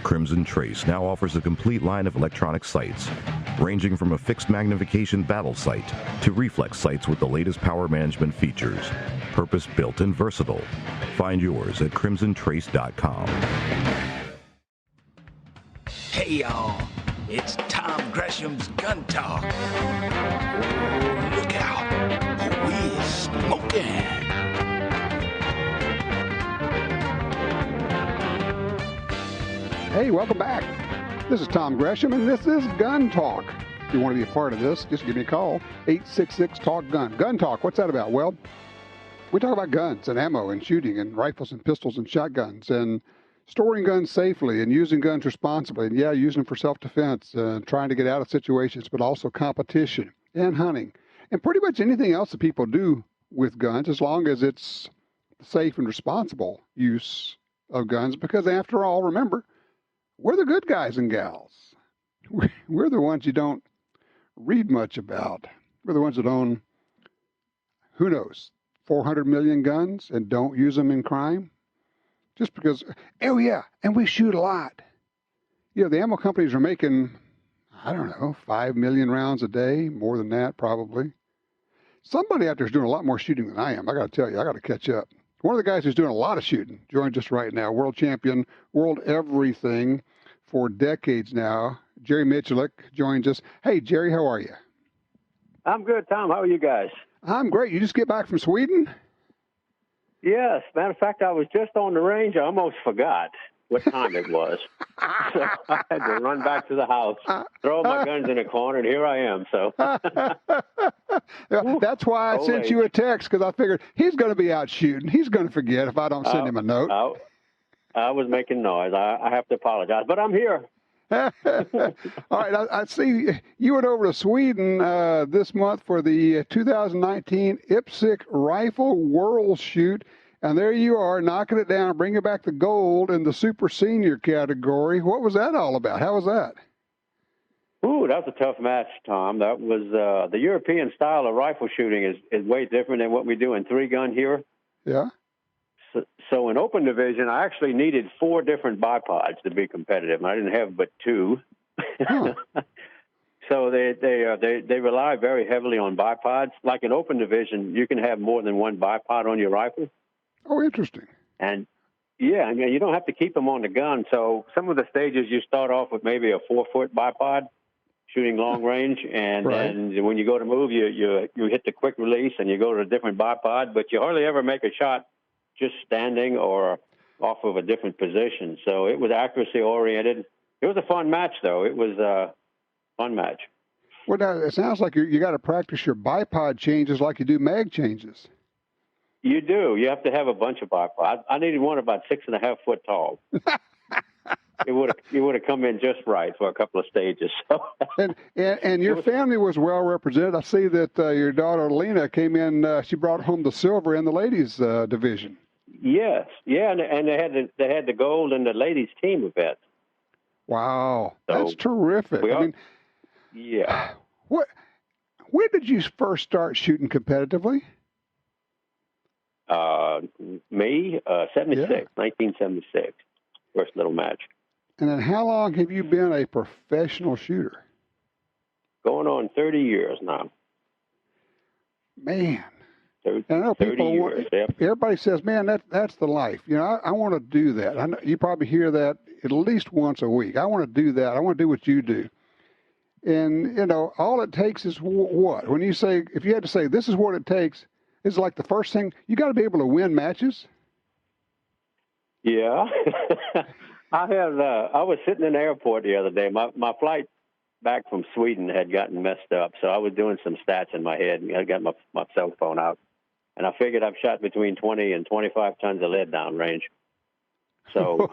Crimson Trace now offers a complete line of electronic sights, ranging from a fixed magnification battle sight to reflex sights with the latest power management features. Purpose-built and versatile. Find yours at crimsontrace.com. Hey, y'all. It's Tom Gresham's Gun Talk. Oh, look out. We're smoking. Hey, welcome back. This is Tom Gresham, and this is Gun Talk. If you want to be a part of this, just give me a call, 866-TALK-GUN. Gun Talk, what's that about? Well, we talk about guns and ammo and shooting and rifles and pistols and shotguns and storing guns safely and using guns responsibly. And, yeah, using them for self-defense and trying to get out of situations, but also competition and hunting. And pretty much anything else that people do with guns, as long as it's safe and responsible use of guns. Because, after all, remember, we're the good guys and gals. We're the ones you don't read much about. We're the ones that own, who knows, 400 million guns and don't use them in crime. Just because, oh yeah, and we shoot a lot. You know, the ammo companies are making, I don't know, 5 million rounds a day, more than that probably. Somebody out there is doing a lot more shooting than I am. I got to tell you, I got to catch up. One of the guys who's doing a lot of shooting joins us right now, world champion, world everything for decades now. Jerry Miculek joins us. Hey, Jerry, how are you? I'm good, Tom. How are you guys? I'm great. You just get back from Sweden? Yes. Matter of fact, I was just on the range. I almost forgot what time it was. So I had to run back to the house, throw my guns in a corner, and here I am. So that's why I sent you a text, because I figured he's going to be out shooting. He's going to forget if I don't send him a note. I was making noise. I have to apologize, but I'm here. All right. I see you went over to Sweden this month for the 2019 IPSC Rifle World Shoot. And there you are, knocking it down, bringing back the gold in the super senior category. What was that all about? How was that? Ooh, that was a tough match, Tom. That was the European style of rifle shooting is way different than what we do in three-gun here. Yeah. So in open division, I actually needed 4 different bipods to be competitive, and I didn't have but 2. Huh. So they rely very heavily on bipods. Like in open division, you can have more than one bipod on your rifle. Oh, interesting. And, yeah, I mean, you don't have to keep them on the gun. So some of the stages you start off with maybe a 4-foot bipod shooting long range, and then when you go to move, you hit the quick release and you go to a different bipod, but you hardly ever make a shot just standing or off of a different position. So it was accuracy-oriented. It was a fun match, though. It was a fun match. Well, now, it sounds like you got to practice your bipod changes like you do mag changes. You do. You have to have a bunch of bipods. I needed one about 6.5 foot tall. It would have come in just right for a couple of stages. So. And your family was well represented. I see that your daughter Lena came in. She brought home the silver in the ladies division. Yes, yeah, and they had the gold in the ladies team event. Wow, that's terrific. Yeah. When did you first start shooting competitively? Me, 1976, first little match. And then how long have you been a professional shooter? Going on 30 years now. Man. I know 30 years, yep. Everybody says, man, that's the life. You know, I want to do that. I know you probably hear that at least once a week. I want to do that. I want to do what you do. And, you know, all it takes is what? When you say, if you had to say, this is what it takes, it's like the first thing, you got to be able to win matches. Yeah. I was sitting in the airport the other day. My flight back from Sweden had gotten messed up, so I was doing some stats in my head. I got my cell phone out, and I figured I've shot between 20 and 25 tons of lead downrange. So,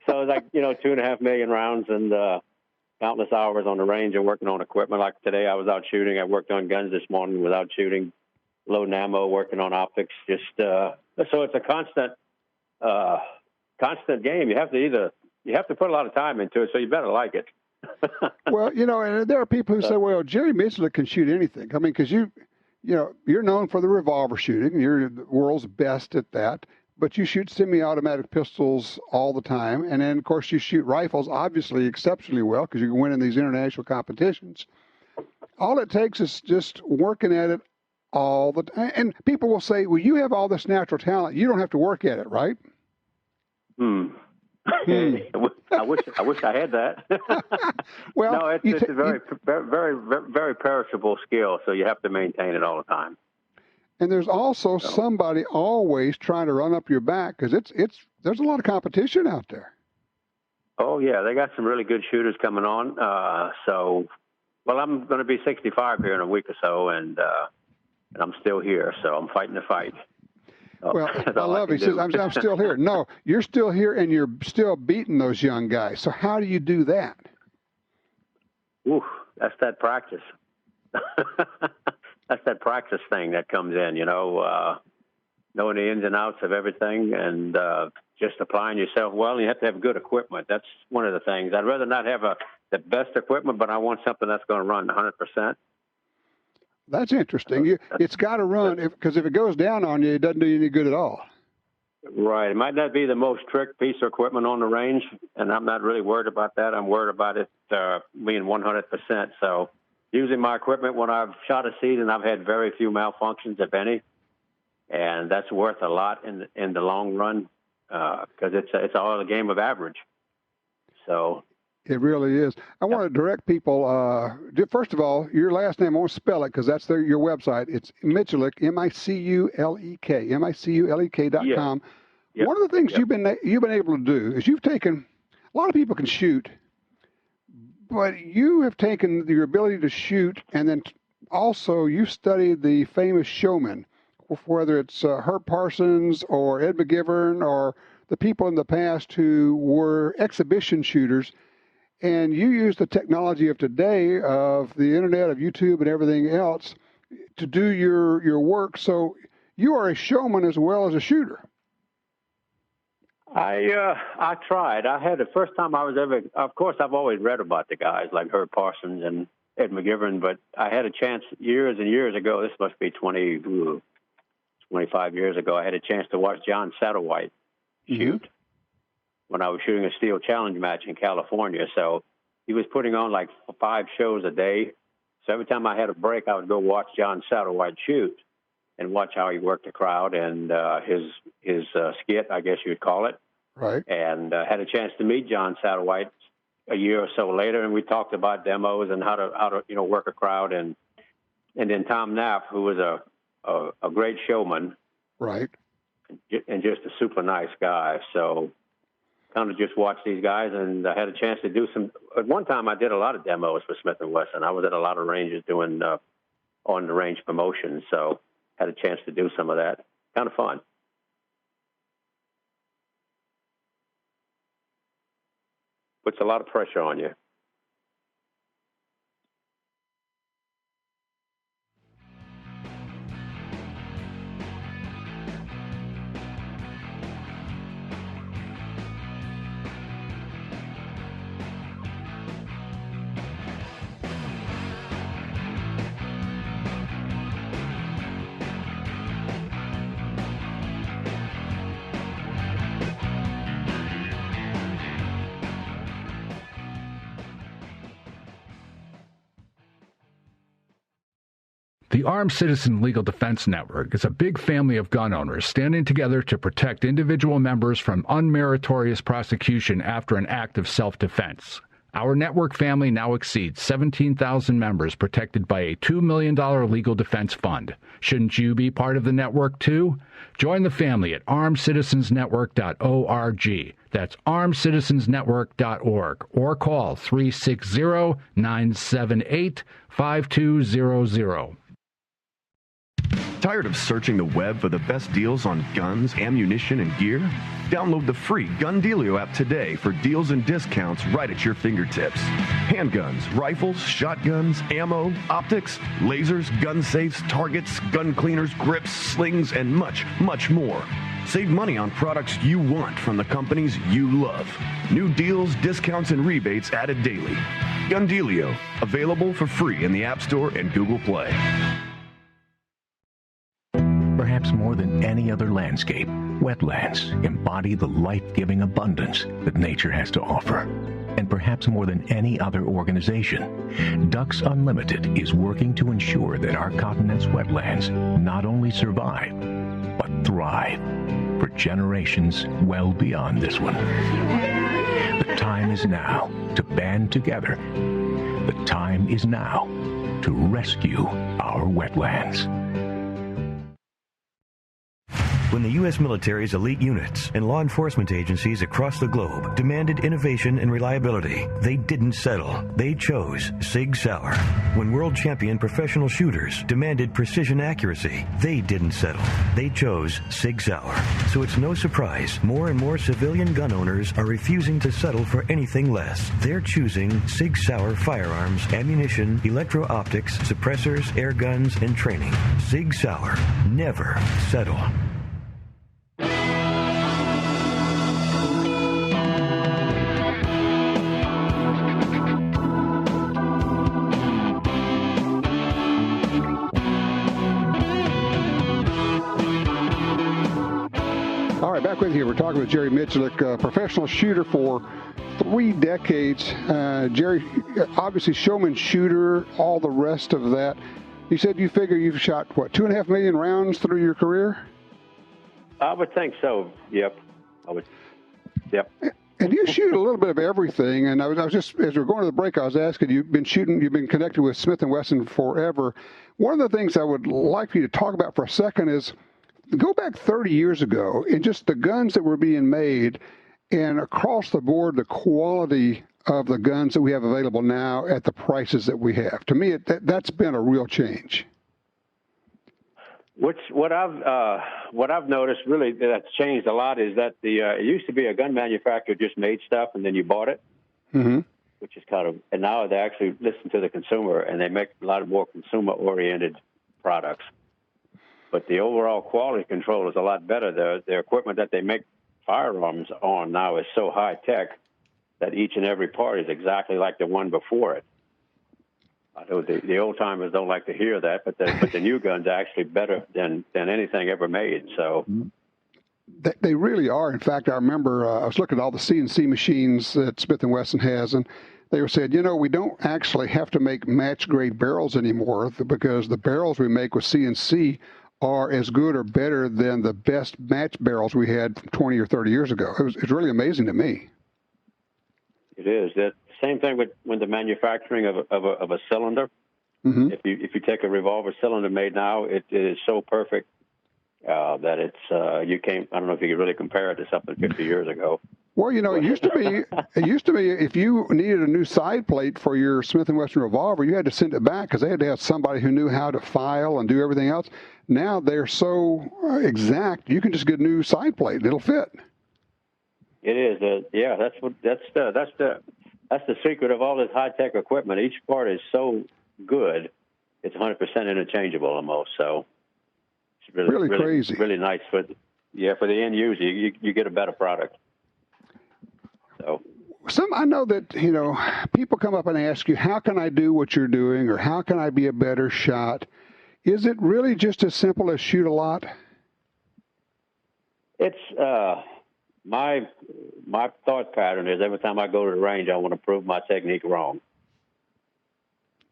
so it's like, 2.5 million rounds and countless hours on the range and working on equipment. Like today, I was out shooting. I worked on guns this morning without shooting, loading ammo, working on optics. Just so it's a constant game. You have to put a lot of time into it, so you better like it. Well, and there are people who say, well, Jerry Miculek can shoot anything. I mean, because you're known for the revolver shooting. You're the world's best at that. but you shoot semi-automatic pistols all the time. And then, of course, you shoot rifles, obviously, exceptionally well because you can win in these international competitions. All it takes is just working at it all the time. And people will say, well, you have all this natural talent. You don't have to work at it, right? I wish I had that. Well, no, it's a very perishable skill, so you have to maintain it all the time. And there's also somebody always trying to run up your back because there's a lot of competition out there. Oh yeah, they got some really good shooters coming on. Well, I'm going to be 65 here in a week or so, and I'm still here, so I'm fighting the fight. Well, I love it. He says, I'm still here. No, you're still here, and you're still beating those young guys. So how do you do that? Ooh, that's that practice. That's that practice thing that comes in, knowing the ins and outs of everything and just applying yourself well. And you have to have good equipment. That's one of the things. I'd rather not have the best equipment, but I want something that's going to run 100%. That's interesting. It's got to run because if it goes down on you, it doesn't do you any good at all. Right. It might not be the most tricked piece of equipment on the range, and I'm not really worried about that. I'm worried about it being 100%. So using my equipment when I've shot a season, I've had very few malfunctions, if any, and that's worth a lot in the long run because it's all a game of average. So. It really is. I want to direct people. First of all, your last name, I won't spell it because that's your website. It's Miculek, Miculek, Miculek.com. Yep. One of the things you've been able to do is you've taken, a lot of people can shoot, but you have taken your ability to shoot, and then also you studied the famous showmen, whether it's Herb Parsons or Ed McGivern or the people in the past who were exhibition shooters. And you use the technology of today, of the internet, of YouTube, and everything else, to do your work. So you are a showman as well as a shooter. I tried. I had the first time I was ever. Of course, I've always read about the guys like Herb Parsons and Ed McGivern, but I had a chance years and years ago. This must be 25 years ago. I had a chance to watch John Satterwhite shoot. Mm-hmm. When I was shooting a steel challenge match in California. So he was putting on like 5 shows a day. So every time I had a break, I would go watch John Satterwhite shoot and watch how he worked the crowd and his skit, I guess you would call it. Right. And had a chance to meet John Satterwhite a year or so later, and we talked about demos and how to work a crowd. And then Tom Knapp, who was a great showman. Right. And just a super nice guy. So kind of just watch these guys, and I had a chance to do some. At one time, I did a lot of demos for Smith & Wesson. I was at a lot of ranges doing on-the-range promotions, so had a chance to do some of that. Kind of fun. Puts a lot of pressure on you. The Armed Citizen Legal Defense Network is a big family of gun owners standing together to protect individual members from unmeritorious prosecution after an act of self-defense. Our network family now exceeds 17,000 members protected by a $2 million legal defense fund. Shouldn't you be part of the network too? Join the family at armedcitizensnetwork.org. That's armedcitizensnetwork.org or call 360-978-5200. Tired of searching the web for the best deals on guns, ammunition, and gear? Download the free Gun Dealio app today for deals and discounts right at your fingertips. Handguns, rifles, shotguns, ammo, optics, lasers, gun safes, targets, gun cleaners, grips, slings, and much, much more. Save money on products you want from the companies you love. New deals, discounts, and rebates added daily. Gun Dealio, available for free in the App Store and Google Play. Perhaps more More than any other landscape, wetlands embody the life-giving abundance that nature has to offer. And perhaps more than any other organization, Ducks Unlimited is working to ensure that our continent's wetlands not only survive, but thrive for generations well beyond this one. The time is now to band together. The time is now to rescue our wetlands. When the U.S. military's elite units and law enforcement agencies across the globe demanded innovation and reliability, they didn't settle. They chose Sig Sauer. When world champion professional shooters demanded precision accuracy, they didn't settle. They chose Sig Sauer. So it's no surprise more and more civilian gun owners are refusing to settle for anything less. They're choosing Sig Sauer firearms, ammunition, electro-optics, suppressors, air guns, and training. Sig Sauer. Never settle. Back with you. We're talking with Jerry Miculek, professional shooter for 3 decades. Jerry, obviously showman shooter, all the rest of that. You said you figure you've shot, 2.5 million rounds through your career? I would think so, yep. Yep. And you shoot a little bit of everything. And I was just, as we were going to the break, I was asking, you've been connected with Smith & Wesson forever. One of the things I would like you to talk about for a second is, go back 30 years ago and just the guns that were being made, and across the board, the quality of the guns that we have available now at the prices that we have. To me, that's been a real change. What I've noticed really that's changed a lot is that it used to be a gun manufacturer just made stuff and then you bought it, which is and now they actually listen to the consumer and they make a lot more consumer-oriented products. But the overall quality control is a lot better. The equipment that they make firearms on now is so high-tech that each and every part is exactly like the one before it. I know the old-timers don't like to hear that, but the new guns are actually better than anything ever made. So they really are. In fact, I remember I was looking at all the CNC machines that Smith & Wesson has, and they were saying, we don't actually have to make match-grade barrels anymore because the barrels we make with CNC are as good or better than the best match barrels we had 20 or 30 years ago. It's really amazing to me. It is. The same thing with when the manufacturing of a cylinder. If you take a revolver cylinder made now, it is so perfect that it's you can't. I don't know if you could really compare it to something 50 years ago. Well, it used to be if you needed a new side plate for your Smith & Wesson revolver, you had to send it back because they had to have somebody who knew how to file and do everything else. Now they're so exact, you can just get a new side plate and it'll fit. It is. That's the secret of all this high-tech equipment. Each part is so good, it's 100% interchangeable almost. So it's really crazy. Really nice for the end user. You get a better product. So I know that, people come up and ask you, how can I do what you're doing, or how can I be a better shot? Is it really just as simple as shoot a lot? It's my thought pattern is every time I go to the range, I want to prove my technique wrong.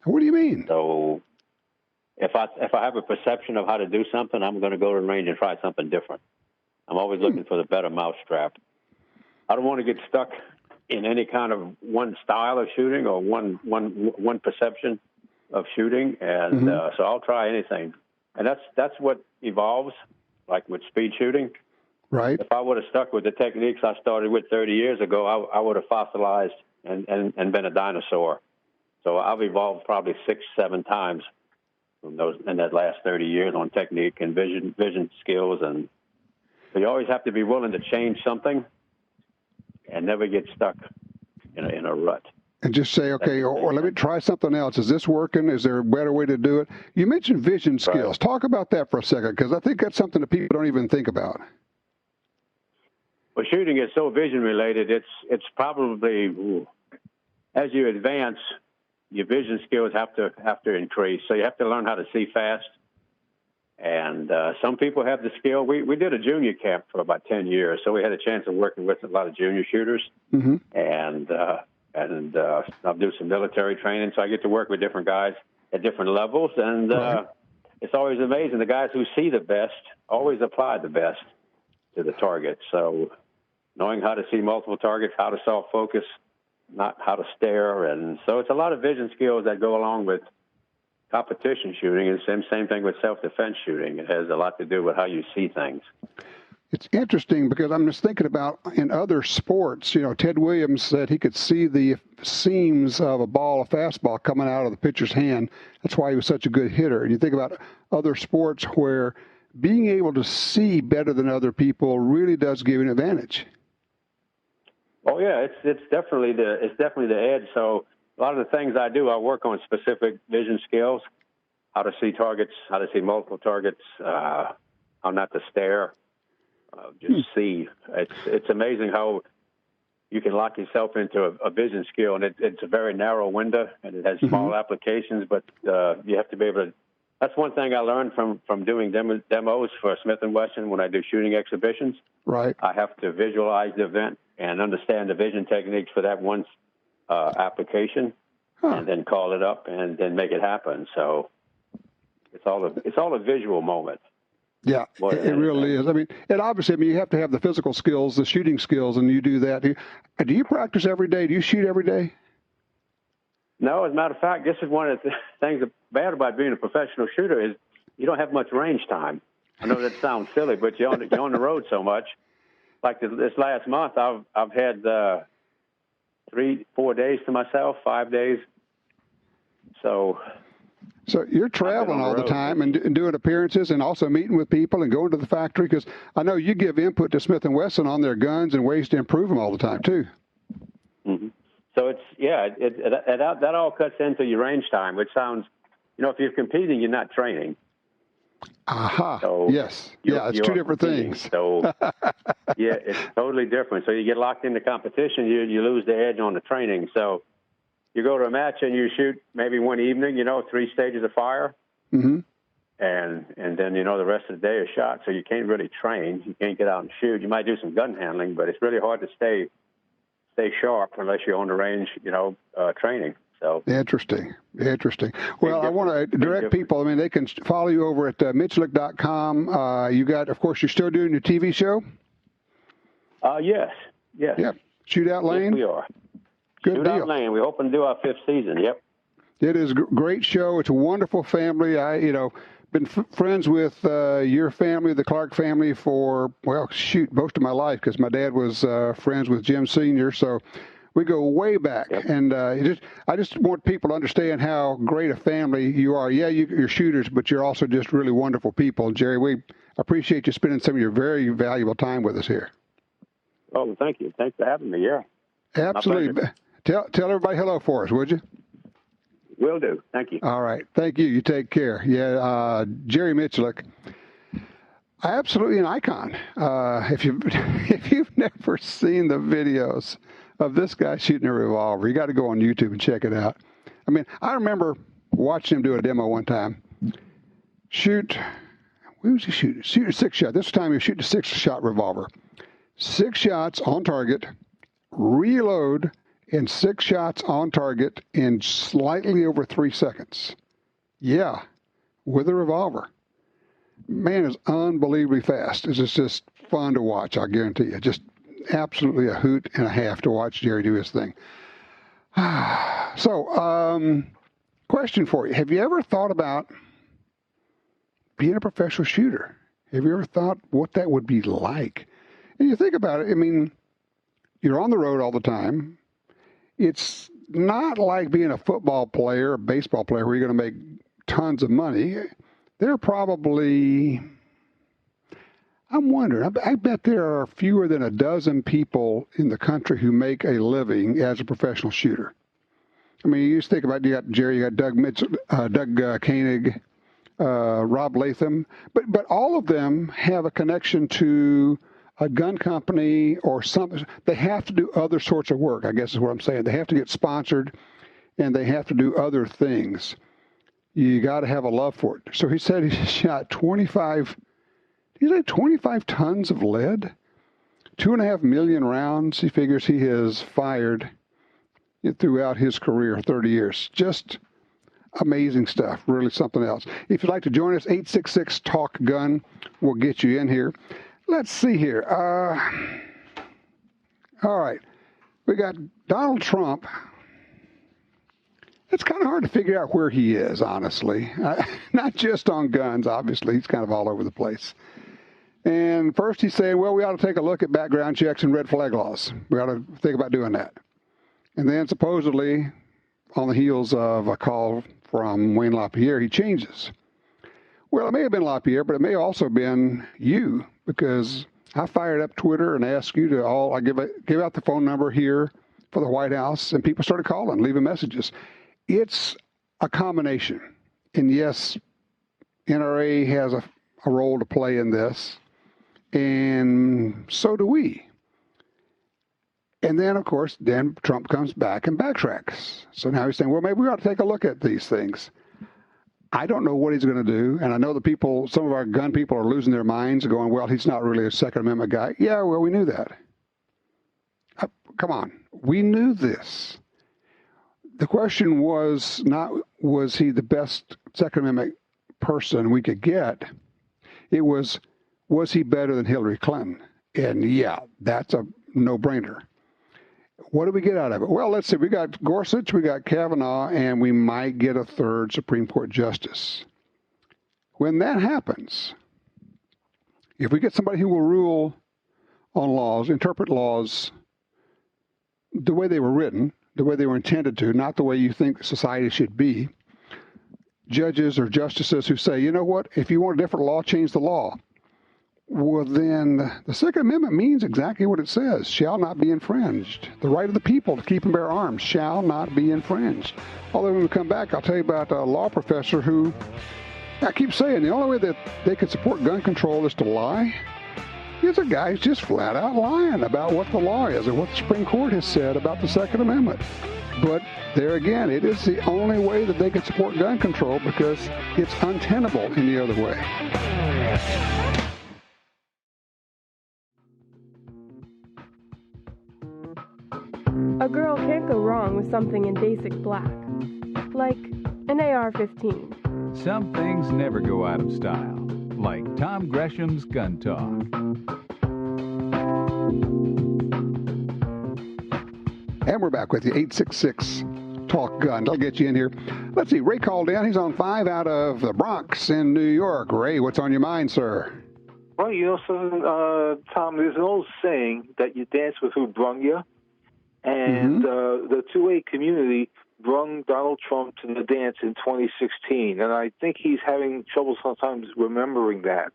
What do you mean? So if I have a perception of how to do something, I'm going to go to the range and try something different. I'm always looking for the better mousetrap. I don't want to get stuck in any kind of one style of shooting or one perception of shooting, and so I'll try anything. And that's what evolves, like with speed shooting. Right. If I would have stuck with the techniques I started with 30 years ago, I would have fossilized and been a dinosaur. So I've evolved probably 6-7 times in that last 30 years on technique and vision skills, and so you always have to be willing to change something and never get stuck in a rut. And just say, okay, or let me try something else. Is this working? Is there a better way to do it? You mentioned vision skills. Right. Talk about that for a second, because I think that's something that people don't even think about. Well, shooting is so vision related. It's probably as you advance, your vision skills have to increase. So you have to learn how to see fast. And some people have the skill. We did a junior camp for about 10 years, so we had a chance of working with a lot of junior shooters. Mm-hmm. And I'll do some military training, so I get to work with different guys at different levels. And it's always amazing. The guys who see the best always apply the best to the target. So knowing how to see multiple targets, how to soft focus, not how to stare. And so it's a lot of vision skills that go along with competition shooting, and same thing with self-defense shooting. It has a lot to do with how you see things. It's interesting because I'm just thinking about in other sports, you know, Ted Williams said he could see the seams of a fastball coming out of the pitcher's hand. That's why he was such a good hitter. And you think about other sports where being able to see better than other people really does give you an advantage. Oh yeah, it's definitely the edge. So a lot of the things I do, I work on specific vision skills, how to see targets, how to see multiple targets, how not to stare, just see. It's amazing how you can lock yourself into a vision skill, and it's a very narrow window, and it has small applications, but you have to be able to. That's one thing I learned from doing demos for Smith & Wesson when I do shooting exhibitions. Right. I have to visualize the event and understand the vision techniques for that one application, and then call it up and then make it happen. So it's all a visual moment. Yeah, it really is. I mean, you have to have the physical skills, the shooting skills, and you do that. Do you practice every day? Do you shoot every day? No, as a matter of fact, this is one of the things that's bad about being a professional shooter is you don't have much range time. I know that sounds silly, but you're on the road so much. Like this last month, I've had 3-4 days to myself, 5 days. So you're traveling all the time and doing appearances and also meeting with people and going to the factory, because I know you give input to Smith & Wesson on their guns and ways to improve them all the time too. Mm-hmm. So that all cuts into your range time, which sounds, if you're competing, you're not training. Aha. So yes. Yeah, it's two different things. So, yeah, it's totally different. So you get locked into competition, you lose the edge on the training. So you go to a match and you shoot maybe one evening, 3 stages of fire. Mm-hmm. And then, the rest of the day is shot. So you can't really train. You can't get out and shoot. You might do some gun handling, but it's really hard to stay sharp unless you're on the range, training. So Interesting. Well, I want to direct people. I mean, they can follow you over at Miculek.com. You got, of course, you're still doing your TV show? Yes. Yeah. Shootout Lane? Yes, we are. Good Shootout deal. Lane. We're hoping to do our 5th season. Yep. It is a great show. It's a wonderful family. Been friends with your family, the Clark family, for, most of my life, because my dad was friends with Jim Sr., so we go way back. Yep. And I just want people to understand how great a family you are. Yeah, you're shooters, but you're also just really wonderful people. And Jerry, we appreciate you spending some of your very valuable time with us here. Oh, thank you. Thanks for having me. Yeah. Absolutely. Tell everybody hello for us, would you? Will do. Thank you. All right. Thank you. You take care. Yeah, Jerry Miculek, absolutely an icon. If you've never seen the videos of this guy shooting a revolver, you got to go on YouTube and check it out. I mean, I remember watching him do a demo one time. Where was he shooting? Shoot a 6-shot. This time he was shooting a 6-shot revolver. 6 shots on target, reload, and 6 shots on target in slightly over 3 seconds. Yeah, with a revolver. Man is unbelievably fast. It's just fun to watch, I guarantee you. Just absolutely a hoot and a half to watch Jerry do his thing. So, question for you. Have you ever thought about being a professional shooter? Have you ever thought what that would be like? And you think about it, I mean, you're on the road all the time. It's not like being a football player, a baseball player, where you're going to make tons of money. They're probably, I'm wondering, I bet there are fewer than a dozen people in the country who make a living as a professional shooter. I mean, you just think about, you got Jerry, you got Doug Koenig, Rob Latham, but all of them have a connection to a gun company or something. They have to do other sorts of work, I guess is what I'm saying. They have to get sponsored, and they have to do other things. you got to have a love for it. So he said he shot 25 tons of lead, 2.5 million rounds he figures he has fired throughout his career, 30 years. Just amazing stuff, really something else. If you'd like to join us, 866-TALK-GUN. We'll get you in here. Let's see here. All right. We got Donald Trump. It's kind of hard to figure out where he is, honestly. Not just on guns, obviously. He's kind of all over the place. And first he's saying, well, we ought to take a look at background checks and red flag laws. We ought to think about doing that. And then supposedly, on the heels of a call from Wayne LaPierre, he changes. Well, it may have been LaPierre, but it may also have been you, because I fired up Twitter and asked you to I give out the phone number here for the White House, and people started calling, leaving messages. It's a combination. And yes, NRA has a role to play in this, and so do we. And then, of course, then Trump comes back and backtracks. So now he's saying, well, maybe we ought to take a look at these things. I don't know what he's going to do. And I know the some of our gun people are losing their minds, going, well, he's not really a Second Amendment guy. Yeah, well, we knew that. Come on. We knew this. The question was not, was he the best Second Amendment person we could get? It was he better than Hillary Clinton? And yeah, that's a no-brainer. What do we get out of it? Well, let's see. We got Gorsuch, we got Kavanaugh, and we might get a third Supreme Court justice. When that happens, if we get somebody who will rule on laws, interpret laws the way they were written, the way they were intended to, not the way you think society should be, judges or justices who say, you know what, if you want a different law, change the law. Well, then the Second Amendment means exactly what it says, shall not be infringed. The right of the people to keep and bear arms shall not be infringed. Although when we come back, I'll tell you about a law professor who, I keep saying, the only way that they can support gun control is to lie. Here's a guy who's just flat out lying about what the law is and what the Supreme Court has said about the Second Amendment. But there again, it is the only way that they can support gun control because it's untenable any other way. A girl can't go wrong with something in basic black, like an AR-15. Some things never go out of style, like Tom Gresham's Gun Talk. And we're back with you, 866-TALK-GUN. I'll get you in here. Let's see, Ray called in. He's on 5 out of the Bronx in New York. Ray, what's on your mind, sir? Well, you know, Tom, there's an old saying that you dance with who brung you. And the 2A community brung Donald Trump to the dance in 2016. And I think he's having trouble sometimes remembering that.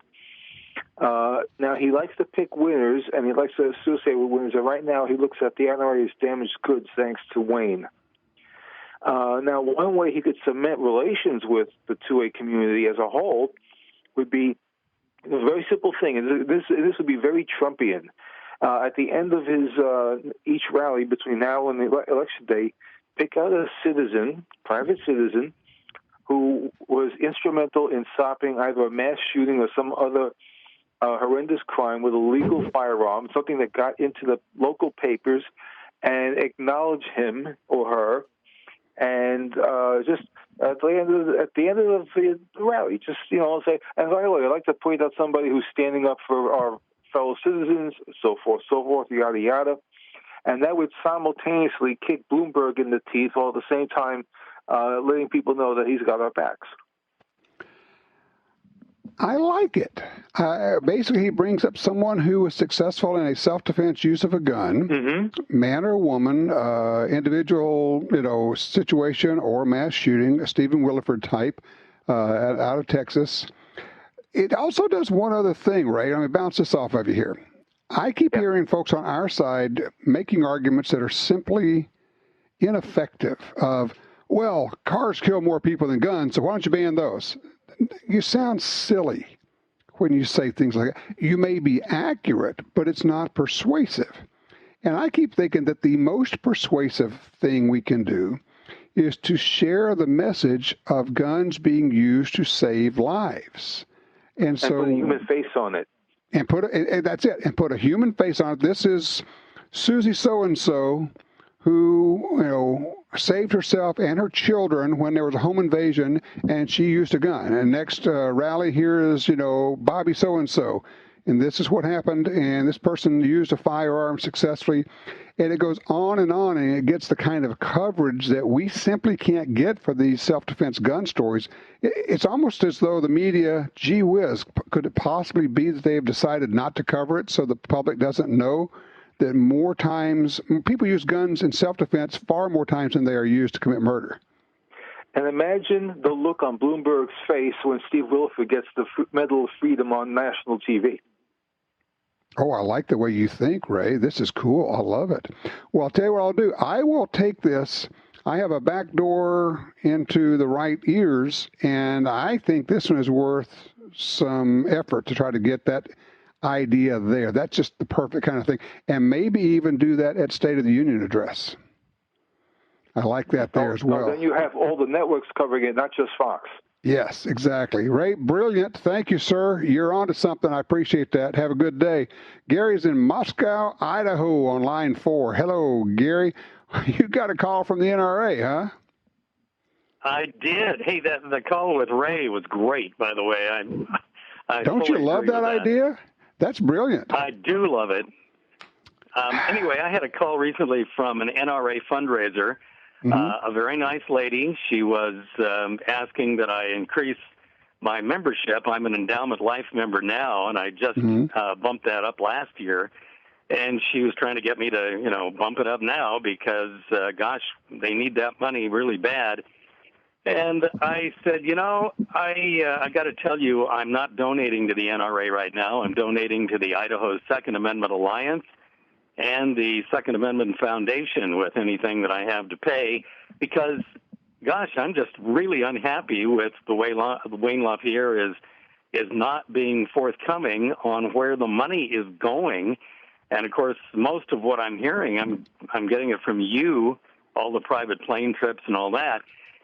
Now, he likes to pick winners, and he likes to associate with winners. And right now, he looks at the NRA as damaged goods thanks to Wayne. Now, one way he could cement relations with the 2A community as a whole would be a very simple thing. And this would be very Trumpian. At the end of his each rally between now and the election day, pick out a citizen, private citizen, who was instrumental in stopping either a mass shooting or some other horrendous crime with a legal firearm, something that got into the local papers, and acknowledge him or her, and just at the end of the rally, just say. And by the way, I'd like to point out somebody who's standing up for our fellow citizens, so forth, yada, yada. And that would simultaneously kick Bloomberg in the teeth while at the same time letting people know that he's got our backs. I like it. Basically, he brings up someone who was successful in a self-defense use of a gun, man or woman, individual, situation or mass shooting, a Stephen Williford type out of Texas. It also does one other thing, Ray. Let me bounce this off of you here. I keep hearing folks on our side making arguments that are simply ineffective of, well, cars kill more people than guns, so why don't you ban those? You sound silly when you say things like that. You may be accurate, but it's not persuasive. And I keep thinking that the most persuasive thing we can do is to share the message of guns being used to save lives. And so, put a human face on it. And that's it. And put a human face on it. This is Susie so-and-so who, saved herself and her children when there was a home invasion, and she used a gun. And next rally here is, Bobby so-and-so. And this is what happened, and this person used a firearm successfully. And it goes on, and it gets the kind of coverage that we simply can't get for these self-defense gun stories. It's almost as though the media, gee whiz, could it possibly be that they've decided not to cover it so the public doesn't know that more times people use guns in self-defense far more times than they are used to commit murder? And imagine the look on Bloomberg's face when Steve Wilford gets the Medal of Freedom on national TV. Oh, I like the way you think, Ray. This is cool. I love it. Well, I'll tell you what I'll do. I will take this. I have a back door into the right ears, and I think this one is worth some effort to try to get that idea there. That's just the perfect kind of thing. And maybe even do that at State of the Union address. I like that there as well. Then you have all the networks covering it, not just Fox. Yes, exactly. Ray, brilliant. Thank you, sir. You're on to something. I appreciate that. Have a good day. Gary's in Moscow, Idaho on line 4. Hello, Gary. You got a call from the NRA, huh? I did. Hey, the call with Ray was great, by the way. I Don't you love that idea? That's brilliant. I do love it. Anyway, I had a call recently from an NRA fundraiser. A very nice lady. She was asking that I increase my membership. I'm an endowment life member now, and I just bumped that up last year. And she was trying to get me to, bump it up now because, gosh, they need that money really bad. And I said, I got to tell you, I'm not donating to the NRA right now. I'm donating to the Idaho Second Amendment Alliance and the Second Amendment Foundation with anything that I have to pay because, gosh, I'm just really unhappy with the way Wayne LaPierre is not being forthcoming on where the money is going. And, of course, most of what I'm hearing, I'm getting it from you, all the private plane trips and all that.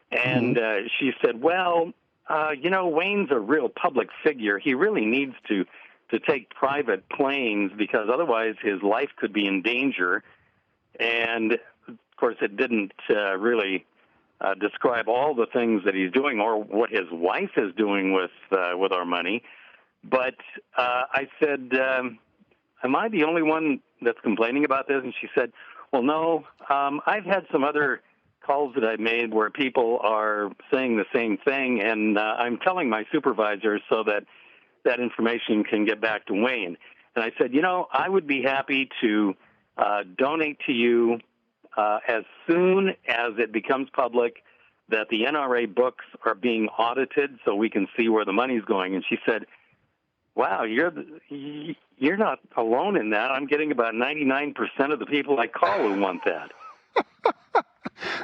And she said, well, Wayne's a real public figure. He really needs to take private planes because otherwise his life could be in danger. And, of course, it didn't really describe all the things that he's doing or what his wife is doing with our money. But I said, am I the only one that's complaining about this? And she said, well, no, I've had some other calls that I've made where people are saying the same thing, and I'm telling my supervisors so that that information can get back to Wayne. And I said, I would be happy to donate to you as soon as it becomes public that the NRA books are being audited so we can see where the money's going. And she said, wow, you're not alone in that. I'm getting about 99% of the people I call who want that.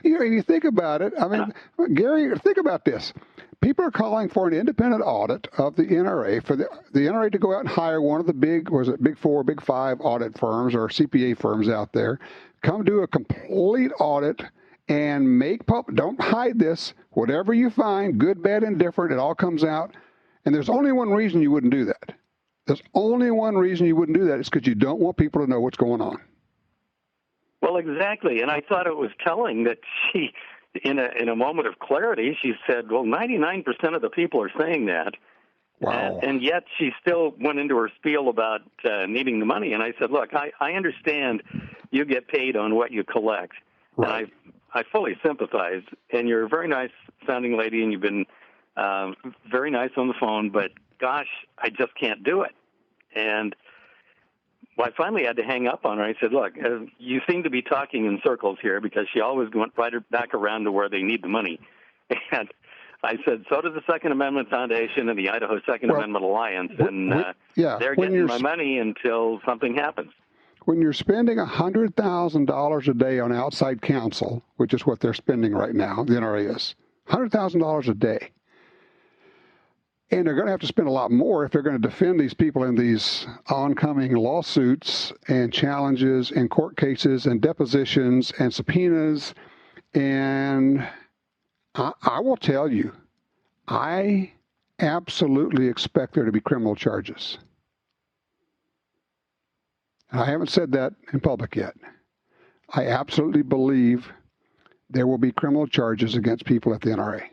You think about it. I mean, Gary, think about this. People are calling for an independent audit of the NRA, for the NRA to go out and hire one of the big 4, big 5 audit firms or CPA firms out there, come do a complete audit and make public. Don't hide this. Whatever you find, good, bad, indifferent, it all comes out. And there's only one reason you wouldn't do that. There's only one reason you wouldn't do that. It's because you don't want people to know what's going on. Well, exactly. And I thought it was telling that she, in a moment of clarity, she said, well, 99% of the people are saying that. Wow. And yet she still went into her spiel about needing the money. And I said, look, I understand you get paid on what you collect. Right. And I fully sympathize. And you're a very nice-sounding lady, and you've been very nice on the phone, but gosh, I just can't do it. And I finally had to hang up on her. I said, look, you seem to be talking in circles here because she always went right back around to where they need the money. And I said, so does the Second Amendment Foundation and the Idaho Second Amendment Alliance, and they're getting my money until something happens. When you're spending $100,000 a day on outside counsel, which is what they're spending right now, the NRA is, $100,000 a day. And they're going to have to spend a lot more if they're going to defend these people in these oncoming lawsuits and challenges and court cases and depositions and subpoenas And I will tell you, I absolutely expect there to be criminal charges. I haven't said that in public yet. I absolutely believe there will be criminal charges against people at the NRA.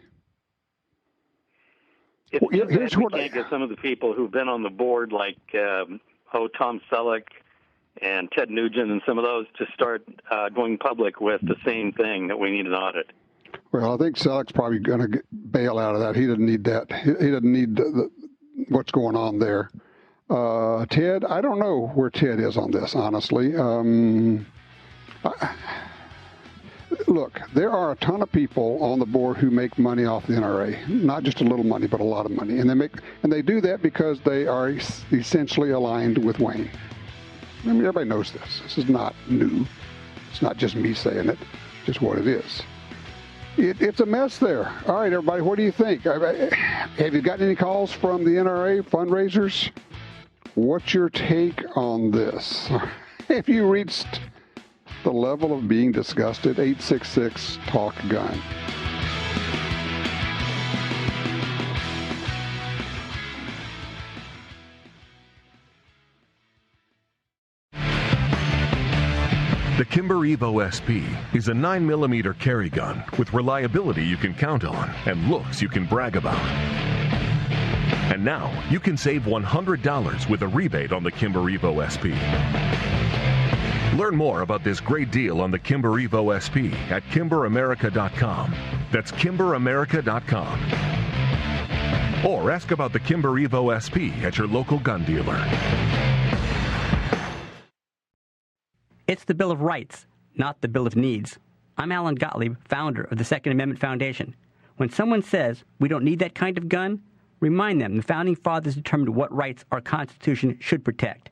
It's too bad we can't get some of the people who've been on the board, like Tom Selleck and Ted Nugent and some of those, to start going public with the same thing, that we need an audit. Well, I think Selleck's probably going to bail out of that. He doesn't need that. He doesn't need what's going on there. Ted, I don't know where Ted is on this, honestly. Look, there are a ton of people on the board who make money off the NRA, not just a little money, but a lot of money, and they do that because they are essentially aligned with Wayne. I mean, everybody knows this. This is not new. It's not just me saying it. It's just what it is. It's a mess there. All right, everybody, what do you think? Have you gotten any calls from the NRA fundraisers? What's your take on this? Have you reached the level of being disgusted? 866-TALK-GUN. The Kimber Evo SP is a 9mm carry gun with reliability you can count on and looks you can brag about. And now you can save $100 with a rebate on the Kimber Evo SP. Learn more about this great deal on the Kimber Evo SP at KimberAmerica.com. That's KimberAmerica.com. Or ask about the Kimber Evo SP at your local gun dealer. It's the Bill of Rights, not the Bill of Needs. I'm Alan Gottlieb, founder of the Second Amendment Foundation. When someone says we don't need that kind of gun, remind them the Founding Fathers determined what rights our Constitution should protect.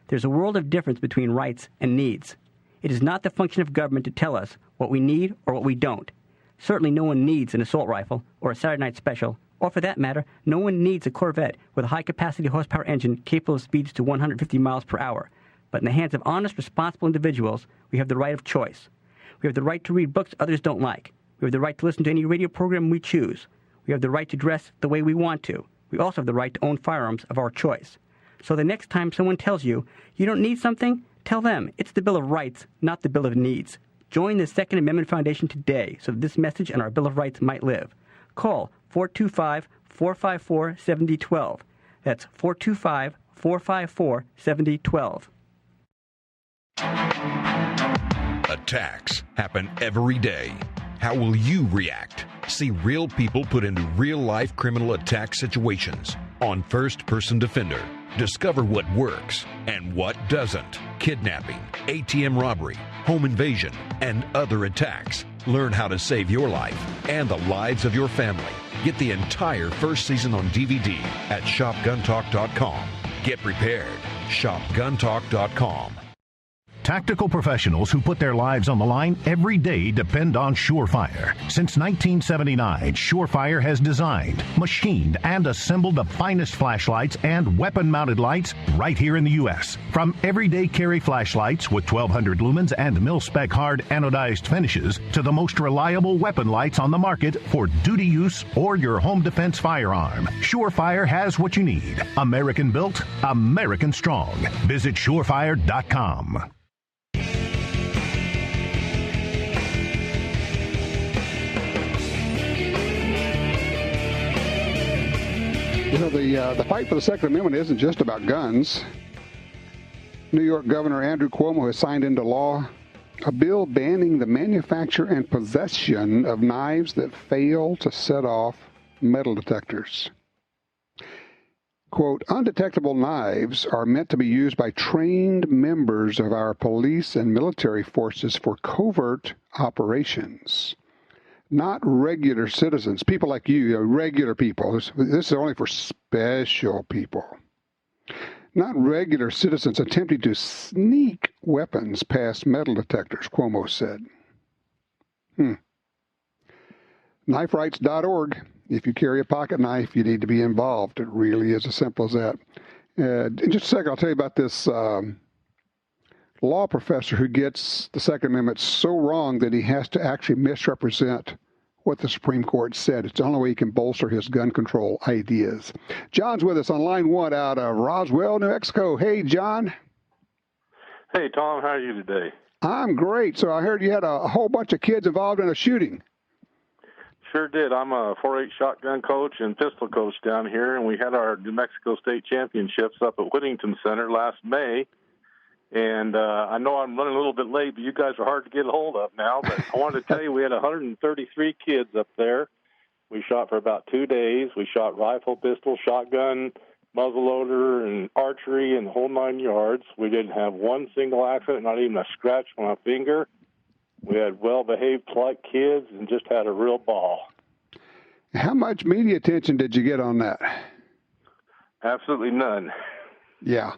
There's a world of difference between rights and needs. It is not the function of government to tell us what we need or what we don't. Certainly no one needs an assault rifle or a Saturday night special, or for that matter, no one needs a Corvette with a high-capacity horsepower engine capable of speeds to 150 miles per hour. But in the hands of honest, responsible individuals, we have the right of choice. We have the right to read books others don't like. We have the right to listen to any radio program we choose. We have the right to dress the way we want to. We also have the right to own firearms of our choice. So the next time someone tells you you don't need something, tell them it's the Bill of Rights, not the Bill of Needs. Join the Second Amendment Foundation today so that this message and our Bill of Rights might live. Call 425-454-7012. That's 425-454-7012. Attacks happen every day. How will you react? See real people put into real-life criminal attack situations on First Person Defender. Discover what works and what doesn't. Kidnapping, ATM robbery, home invasion, and other attacks. Learn how to save your life and the lives of your family. Get the entire first season on DVD at shopguntalk.com. Get prepared. shopguntalk.com. Tactical professionals who put their lives on the line every day depend on Surefire. Since 1979, Surefire has designed, machined, and assembled the finest flashlights and weapon-mounted lights right here in the U.S. From everyday carry flashlights with 1200 lumens and mil-spec hard anodized finishes to the most reliable weapon lights on the market for duty use or your home defense firearm. Surefire has what you need. American built, American strong. Visit surefire.com. You know, the fight for the Second Amendment isn't just about guns. New York Governor Andrew Cuomo has signed into law a bill banning the manufacture and possession of knives that fail to set off metal detectors. Quote, undetectable knives are meant to be used by trained members of our police and military forces for covert operations. Not regular citizens, people like you, regular people. This is only for special people. Not regular citizens attempting to sneak weapons past metal detectors, Cuomo said. KnifeRights.org. If you carry a pocket knife, you need to be involved. It really is as simple as that. In just a second, I'll tell you about this law professor who gets the Second Amendment so wrong that he has to actually misrepresent what the Supreme Court said. It's the only way he can bolster his gun control ideas. John's with us on line 1 out of Roswell, New Mexico. Hey, John. Hey, Tom. How are you today? I'm great. So I heard you had a whole bunch of kids involved in a shooting. Sure did. I'm a 4.8 shotgun coach and pistol coach down here, and we had our New Mexico State Championships up at Whittington Center last May. And I know I'm running a little bit late, but you guys are hard to get a hold of now. But I wanted to tell you we had 133 kids up there. We shot for about 2 days. We shot rifle, pistol, shotgun, muzzleloader, and archery, and the whole 9 yards. We didn't have one single accident, not even a scratch on a finger. We had well-behaved, polite kids and just had a real ball. How much media attention did you get on that? Absolutely none. Yeah,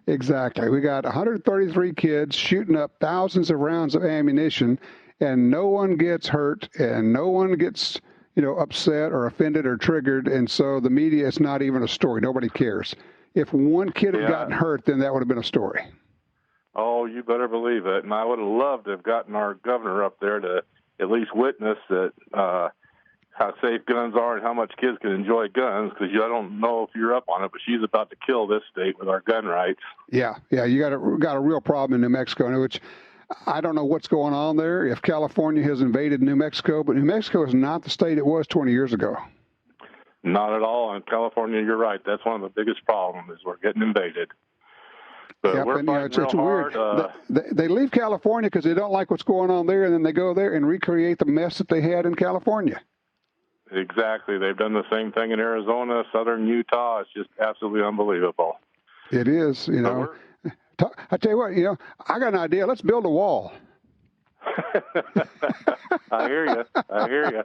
exactly. We got 133 kids shooting up thousands of rounds of ammunition, and no one gets hurt, and no one gets, upset or offended or triggered, and so the media is not even a story. Nobody cares. If one kid had gotten hurt, then that would have been a story. Oh, you better believe it. And I would have loved to have gotten our governor up there to at least witness that how safe guns are and how much kids can enjoy guns, because I don't know if you're up on it, but she's about to kill this state with our gun rights. Yeah, you got a real problem in New Mexico, which I don't know what's going on there, if California has invaded New Mexico, but New Mexico is not the state it was 20 years ago. Not at all. In California, you're right. That's one of the biggest problems is we're getting invaded. But we're fighting it's real weird. hard. They leave California because they don't like what's going on there, and then they go there and recreate the mess that they had in California. Exactly. They've done the same thing in Arizona, southern Utah. It's just absolutely unbelievable. It is, I tell you what, I got an idea. Let's build a wall. I hear you.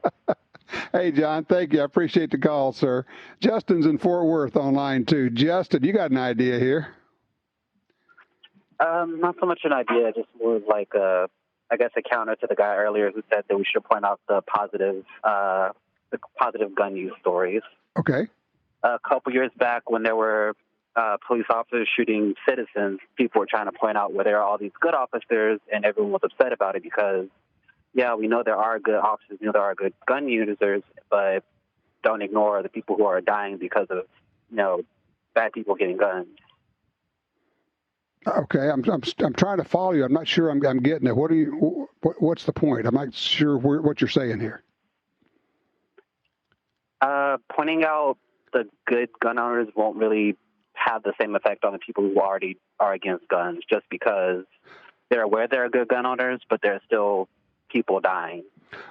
Hey, John, thank you. I appreciate the call, sir. Justin's in Fort Worth on line 2. Justin, you got an idea here? Not so much an idea, just more like a counter to the guy earlier who said that we should point out the positive gun use stories. Okay. A couple years back, when there were police officers shooting citizens, people were trying to point out where there are all these good officers, and everyone was upset about it because, we know there are good officers, there are good gun users, but don't ignore the people who are dying because of, bad people getting guns. Okay, I'm trying to follow you. I'm not sure I'm getting it. What's the point? I'm not sure what you're saying here. Pointing out the good gun owners won't really have the same effect on the people who already are against guns, just because they're aware there are good gun owners, but there's still people dying.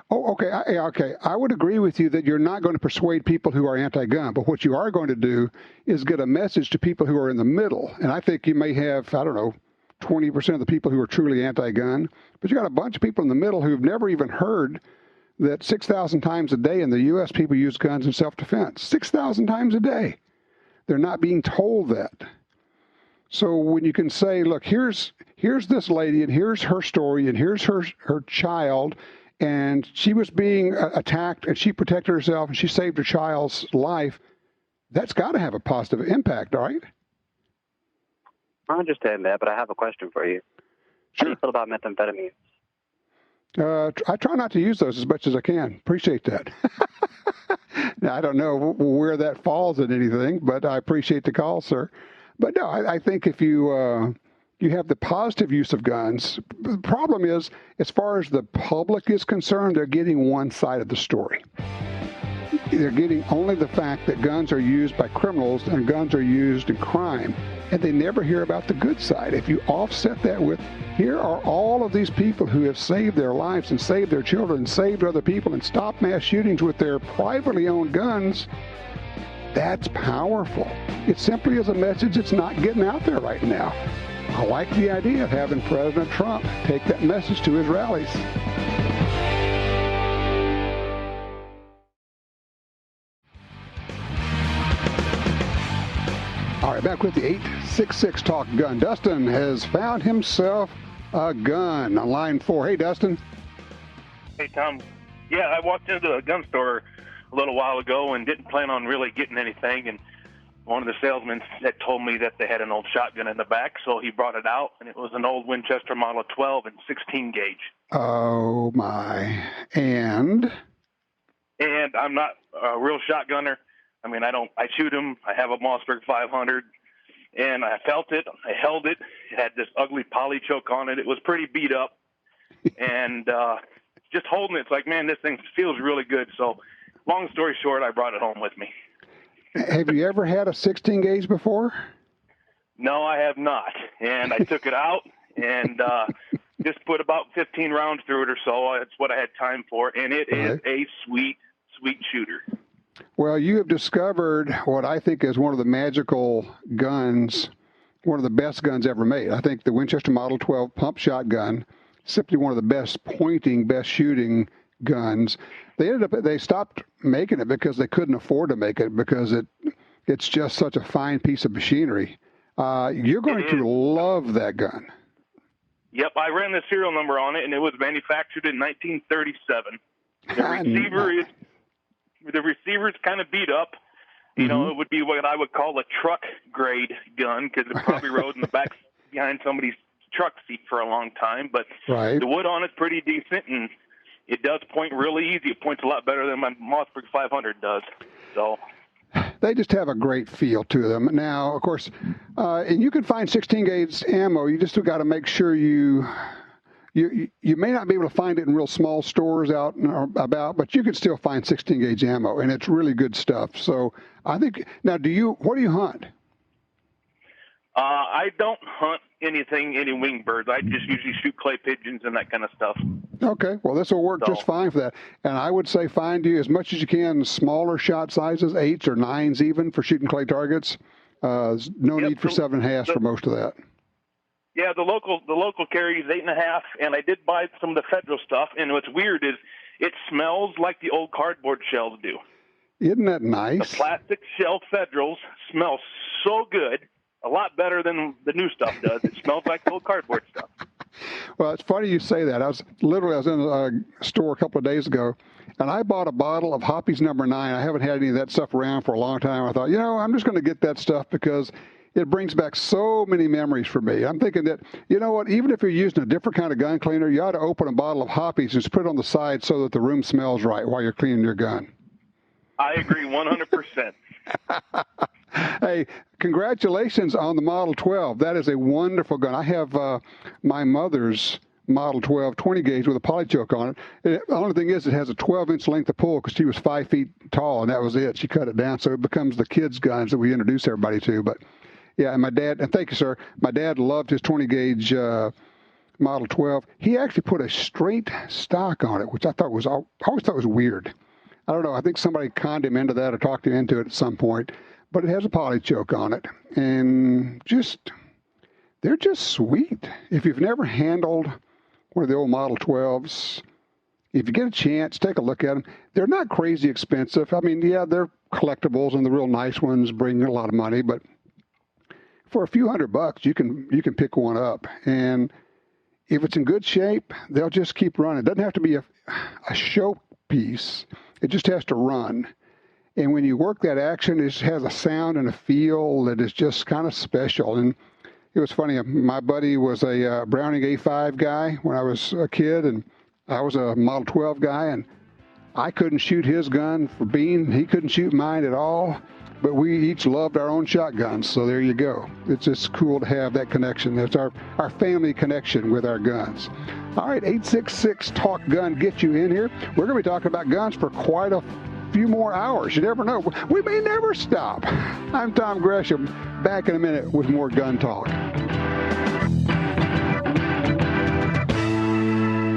Oh, okay. Okay. I would agree with you that you're not going to persuade people who are anti-gun, but what you are going to do is get a message to people who are in the middle. And I think you may have, 20% of the people who are truly anti-gun, but you got a bunch of people in the middle who've never even heard that 6,000 times a day in the U.S. people use guns in self-defense. 6,000 times a day. They're not being told that. So when you can say, look, here's this lady, and here's her story, and here's her child, and she was being attacked, and she protected herself, and she saved her child's life, that's got to have a positive impact, right? I understand that, but I have a question for you. How do you feel about methamphetamine? I try not to use those as much as I can. Appreciate that. Now, I don't know where that falls in anything, but I appreciate the call, sir. But no, I think if you have the positive use of guns, the problem is, as far as the public is concerned, they're getting one side of the story. They're getting only the fact that guns are used by criminals and guns are used in crime, and they never hear about the good side. If you offset that with, here are all of these people who have saved their lives and saved their children and saved other people and stopped mass shootings with their privately owned guns, that's powerful. It simply is a message that's not getting out there right now. I like the idea of having President Trump take that message to his rallies. All right, back with the 866 Talk Gun. Dustin has found himself a gun on line 4. Hey, Dustin. Hey, Tom. Yeah, I walked into a gun store a little while ago and didn't plan on really getting anything. And one of the salesmen had told me that they had an old shotgun in the back, so he brought it out, and it was an old Winchester Model 12 and 16 gauge. Oh, my. And I'm not a real shotgunner. I mean, I shoot them. I have a Mossberg 500, and I felt it. I held it. It had this ugly poly choke on it. It was pretty beat up. And just holding it, it's like, man, this thing feels really good. So long story short, I brought it home with me. Have you ever had a 16 gauge before? No, I have not. And I took it out and just put about 15 rounds through it or so. That's what I had time for. And it is a sweet, sweet shooter. Well, you have discovered what I think is one of the magical guns, one of the best guns ever made. I think the Winchester Model 12 pump shotgun, simply one of the best pointing, best shooting guns. They stopped making it because they couldn't afford to make it because it's just such a fine piece of machinery. You're going to love that gun. Yep, I ran the serial number on it, and it was manufactured in 1937. The receiver's kind of beat up. You know, it would be what I would call a truck grade gun because it probably rode in the back behind somebody's truck seat for a long time. But the wood on it's pretty decent, and it does point really easy. It points a lot better than my Mossberg 500 does. So they just have a great feel to them. Now, of course, and you can find 16 gauge ammo. You just got to make sure you may not be able to find it in real small stores out and about, but you can still find 16 gauge ammo, and it's really good stuff. So I think now, what do you hunt? I don't hunt any wing birds. I just usually shoot clay pigeons and that kind of stuff. Okay, well, this will work just fine for that. And I would say find you as much as you can smaller shot sizes, 8s or 9s even, for shooting clay targets. No need for 7.5 for most of that. Yeah, the local carries 8.5, and I did buy some of the Federal stuff. And what's weird is it smells like the old cardboard shells do. Isn't that nice? The plastic shell Federals smell so good. A lot better than the new stuff does. It smells like the old cardboard stuff. Well, it's funny you say that. I was in a store a couple of days ago, and I bought a bottle of Hoppy's No. 9. I haven't had any of that stuff around for a long time. I thought, I'm just going to get that stuff because it brings back so many memories for me. I'm thinking that, you know what, even if you're using a different kind of gun cleaner, you ought to open a bottle of Hoppy's and just put it on the side so that the room smells right while you're cleaning your gun. I agree 100%. Hey, congratulations on the Model 12. That is a wonderful gun. I have my mother's Model 12 20 gauge with a polychoke on it. The only thing is it has a 12-inch length of pull because she was 5 feet tall, and that was it. She cut it down, so it becomes the kids' guns that we introduce everybody to. But, yeah, and my dad, and thank you, sir, my dad loved his 20 gauge Model 12. He actually put a straight stock on it, which I always thought was weird. I don't know. I think somebody conned him into that or talked him into it at some point. But it has a polychoke on it, and they're just sweet. If you've never handled one of the old Model 12s, if you get a chance, take a look at them. They're not crazy expensive. I mean, yeah, they're collectibles, and the real nice ones bring a lot of money, but for a few $100, you can pick one up. And if it's in good shape, they'll just keep running. It doesn't have to be a show piece. It just has to run. And when you work that action, it has a sound and a feel that is just kind of special. And it was funny. My buddy was a Browning A5 guy when I was a kid, and I was a Model 12 guy, and I couldn't shoot his gun for being. He couldn't shoot mine at all. But we each loved our own shotguns, so there you go. It's just cool to have that connection. That's our family connection with our guns. All right, 866-TALK-GUN gets you in here. We're going to be talking about guns for quite a few more hours. You never know. We may never stop. I'm Tom Gresham. Back in a minute with more Gun Talk.